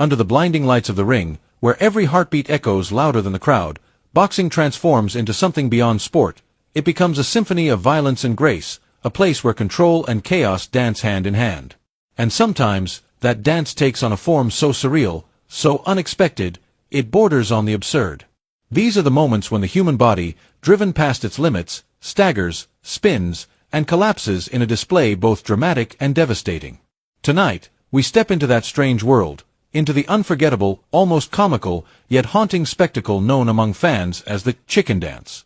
Under the blinding lights of the ring, where every heartbeat echoes louder than the crowd, boxing transforms into something beyond sport. It becomes a symphony of violence and grace, a place where control and chaos dance hand in hand. And sometimes, that dance takes on a form so surreal, so unexpected, it borders on the absurd. These are the moments when the human body, driven past its limits, staggers, spins, and collapses in a display both dramatic and devastating. Tonight, we step into that strange world, into the unforgettable, almost comical, yet haunting spectacle known among fans as the Chicken Dance.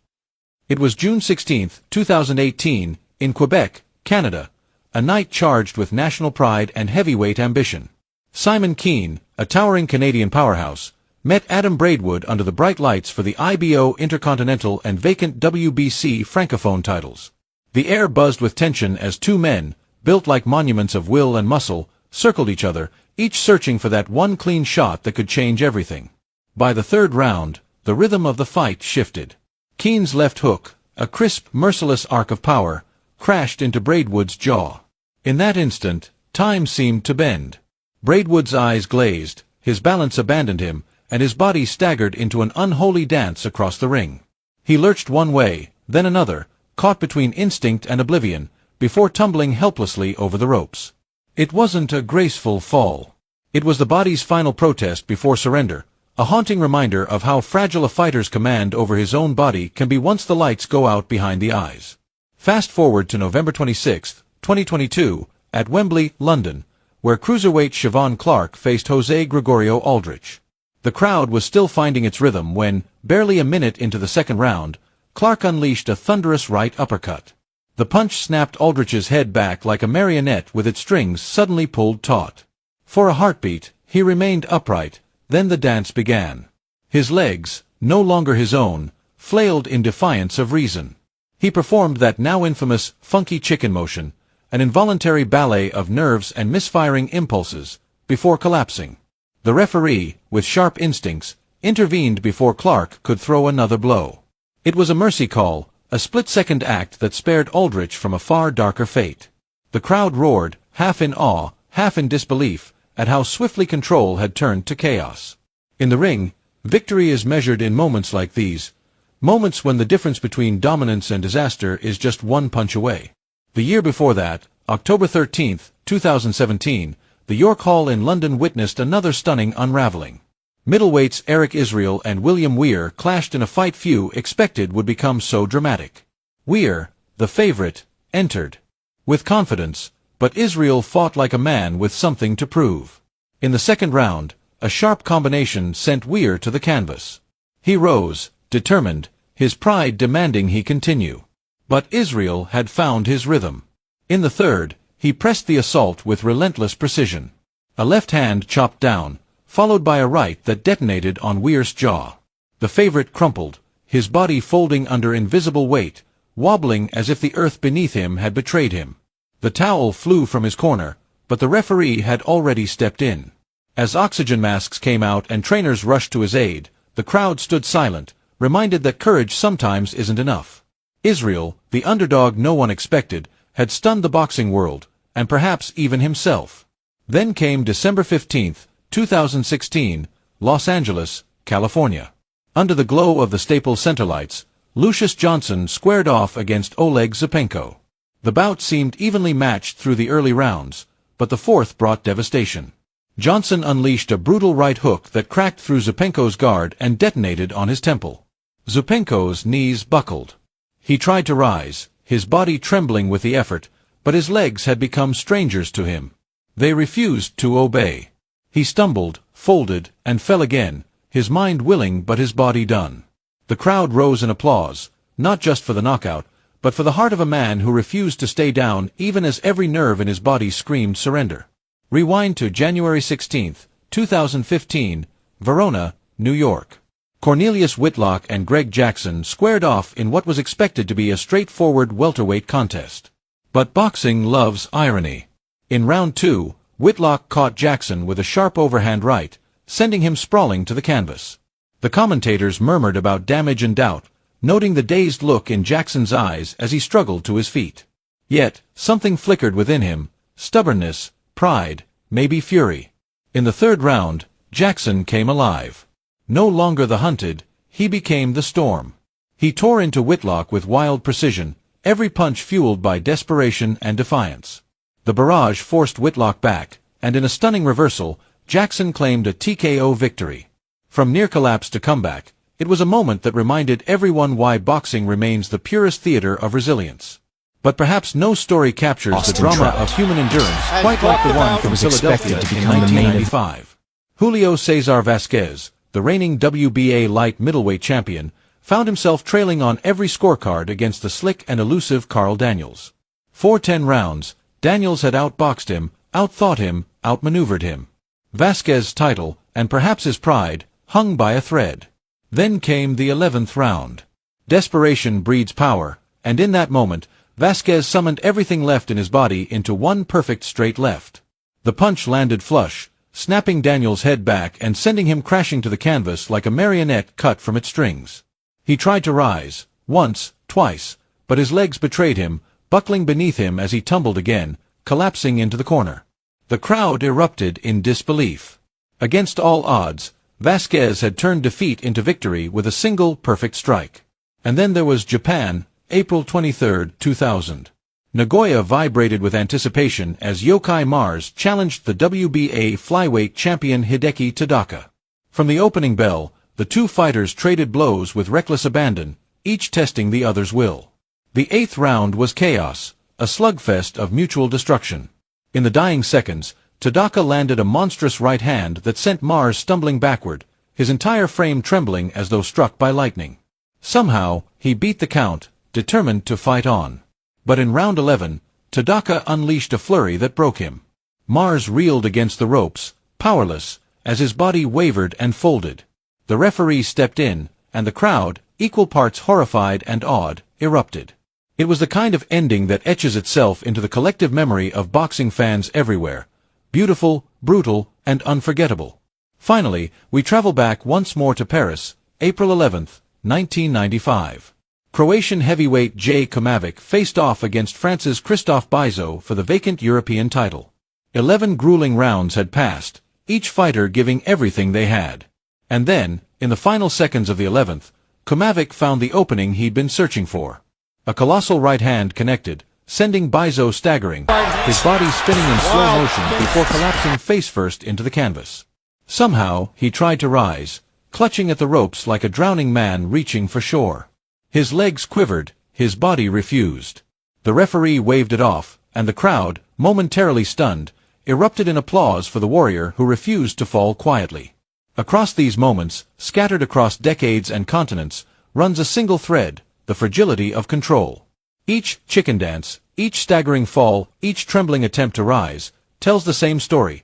It was June 16, 2018, in Quebec, Canada, a night charged with national pride and heavyweight ambition. Simon Keane, a towering Canadian powerhouse, met Adam Braidwood under the bright lights for the IBO Intercontinental and vacant WBC Francophone titles. The air buzzed with tension as two men, built like monuments of will and muscle, circled each other, each searching for that one clean shot that could change everything. By the third round, the rhythm of the fight shifted. Keane's left hook, a crisp, merciless arc of power, crashed into Braidwood's jaw. In that instant, time seemed to bend. Braidwood's eyes glazed, his balance abandoned him, and his body staggered into an unholy dance across the ring. He lurched one way, then another, caught between instinct and oblivion, before tumbling helplessly over the ropes. It wasn't a graceful fall. It was the body's final protest before surrender, a haunting reminder of how fragile a fighter's command over his own body can be once the lights go out behind the eyes. Fast forward to November 26, 2022, at Wembley, London, where cruiserweight Siobhan Clarke faced Jose Gregorio Aldrich. The crowd was still finding its rhythm when, barely a minute into the second round, Clarke unleashed a thunderous right uppercut. The punch snapped Aldrich's head back like a marionette with its strings suddenly pulled taut. For a heartbeat, he remained upright, then the dance began. His legs, no longer his own, flailed in defiance of reason. He performed that now infamous funky chicken motion, an involuntary ballet of nerves and misfiring impulses, before collapsing. The referee, with sharp instincts, intervened before Clarke could throw another blow. It was a mercy call, a split-second act that spared Aldrich from a far darker fate. The crowd roared, half in awe, half in disbelief, at how swiftly control had turned to chaos. In the ring, victory is measured in moments like these, moments when the difference between dominance and disaster is just one punch away. The year before that, October 13, 2017, the York Hall in London witnessed another stunning unraveling. Middleweights Eric Israel and William Weir clashed in a fight few expected would become so dramatic. Weir, the favorite, entered with confidence, but Israel fought like a man with something to prove. In the second round, a sharp combination sent Weir to the canvas. He rose, determined, his pride demanding he continue. But Israel had found his rhythm. In the third, he pressed the assault with relentless precision. A left hand chopped down, followed by a right that detonated on Weir's jaw. The favorite crumpled, his body folding under invisible weight, wobbling as if the earth beneath him had betrayed him. The towel flew from his corner, but the referee had already stepped in. As oxygen masks came out and trainers rushed to his aid, the crowd stood silent, reminded that courage sometimes isn't enough. Israel, the underdog no one expected, had stunned the boxing world, and perhaps even himself. Then came December 15, 2016, Los Angeles, California. Under the glow of the Staples Center lights, Lucius Johnson squared off against Oleg Zupenko. The bout seemed evenly matched through the early rounds, but the fourth brought devastation. Johnson unleashed a brutal right hook that cracked through Zupenko's guard and detonated on his temple. Zupenko's knees buckled. He tried to rise, his body trembling with the effort, but his legs had become strangers to him. They refused to obey. He stumbled, folded, and fell again, his mind willing but his body done. The crowd rose in applause, not just for the knockout, but for the heart of a man who refused to stay down even as every nerve in his body screamed surrender. Rewind to January 16, 2015, Verona, New York. Cornelius Whitlock and Greg Jackson squared off in what was expected to be a straightforward welterweight contest. But boxing loves irony. In round 2, Whitlock caught Jackson with a sharp overhand right, sending him sprawling to the canvas. The commentators murmured about damage and doubt, noting the dazed look in Jackson's eyes as he struggled to his feet. Yet, something flickered within him, stubbornness, pride, maybe fury. In the third round, Jackson came alive. No longer the hunted, he became the storm. He tore into Whitlock with wild precision, every punch fueled by desperation and defiance. The barrage forced Whitlock back, and in a stunning reversal, Jackson claimed a TKO victory. From near collapse to comeback, it was a moment that reminded everyone why boxing remains the purest theater of resilience. But perhaps no story captures the drama of human endurance quite like the one from Philadelphia in 1995. Julio Cesar Vasquez, the reigning WBA light middleweight champion, found himself trailing on every scorecard against the slick and elusive Carl Daniels. For 10 rounds, Daniels had outboxed him, outthought him, outmaneuvered him. Vasquez's title, and perhaps his pride, hung by a thread. Then came the 11th round. Desperation breeds power, and in that moment, Vasquez summoned everything left in his body into one perfect straight left. The punch landed flush, snapping Daniels' head back and sending him crashing to the canvas like a marionette cut from its strings. He tried to rise, once, twice, but his legs betrayed him, buckling beneath him as he tumbled again, collapsing into the corner. The crowd erupted in disbelief. Against all odds, Vasquez had turned defeat into victory with a single perfect strike. And then there was Japan, April 23, 2000. Nagoya vibrated with anticipation as Yokai Mars challenged the WBA flyweight champion Hideki Tadaka. From the opening bell, the two fighters traded blows with reckless abandon, each testing the other's will. The 8th round was chaos, a slugfest of mutual destruction. In the dying seconds, Tadaka landed a monstrous right hand that sent Mars stumbling backward, his entire frame trembling as though struck by lightning. Somehow, he beat the count, determined to fight on. But in round 11, Tadaka unleashed a flurry that broke him. Mars reeled against the ropes, powerless, as his body wavered and folded. The referee stepped in, and the crowd, equal parts horrified and awed, erupted. It was the kind of ending that etches itself into the collective memory of boxing fans everywhere. Beautiful, brutal, and unforgettable. Finally, we travel back once more to Paris, April 11, 1995. Croatian heavyweight Jay Komavic faced off against France's Christophe Bizo for the vacant European title. 11 grueling rounds had passed, each fighter giving everything they had. And then, in the final seconds of the 11th, Komavic found the opening he'd been searching for. A colossal right hand connected, sending Bizo staggering, his body spinning in slow motion before collapsing face-first into the canvas. Somehow, he tried to rise, clutching at the ropes like a drowning man reaching for shore. His legs quivered, his body refused. The referee waved it off, and the crowd, momentarily stunned, erupted in applause for the warrior who refused to fall quietly. Across these moments, scattered across decades and continents, runs a single thread, the fragility of control. Each chicken dance, each staggering fall, each trembling attempt to rise, tells the same story.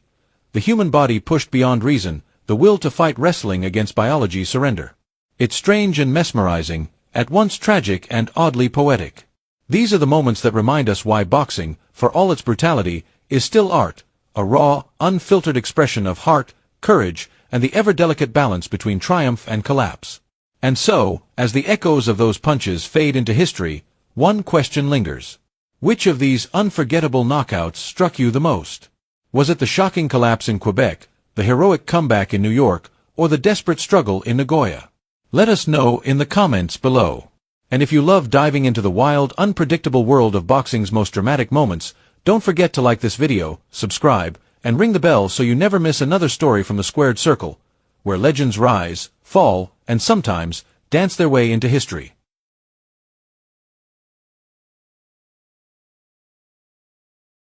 The human body pushed beyond reason, the will to fight wrestling against biology's surrender. It's strange and mesmerizing, at once tragic and oddly poetic. These are the moments that remind us why boxing, for all its brutality, is still art, a raw, unfiltered expression of heart, courage, and the ever-delicate balance between triumph and collapse. And so, as the echoes of those punches fade into history, one question lingers. Which of these unforgettable knockouts struck you the most? Was it the shocking collapse in Quebec, the heroic comeback in New York, or the desperate struggle in Nagoya? Let us know in the comments below. And if you love diving into the wild, unpredictable world of boxing's most dramatic moments, don't forget to like this video, subscribe, and ring the bell so you never miss another story from the Squared Circle, where legends rise, fall, and sometimes dance their way into history.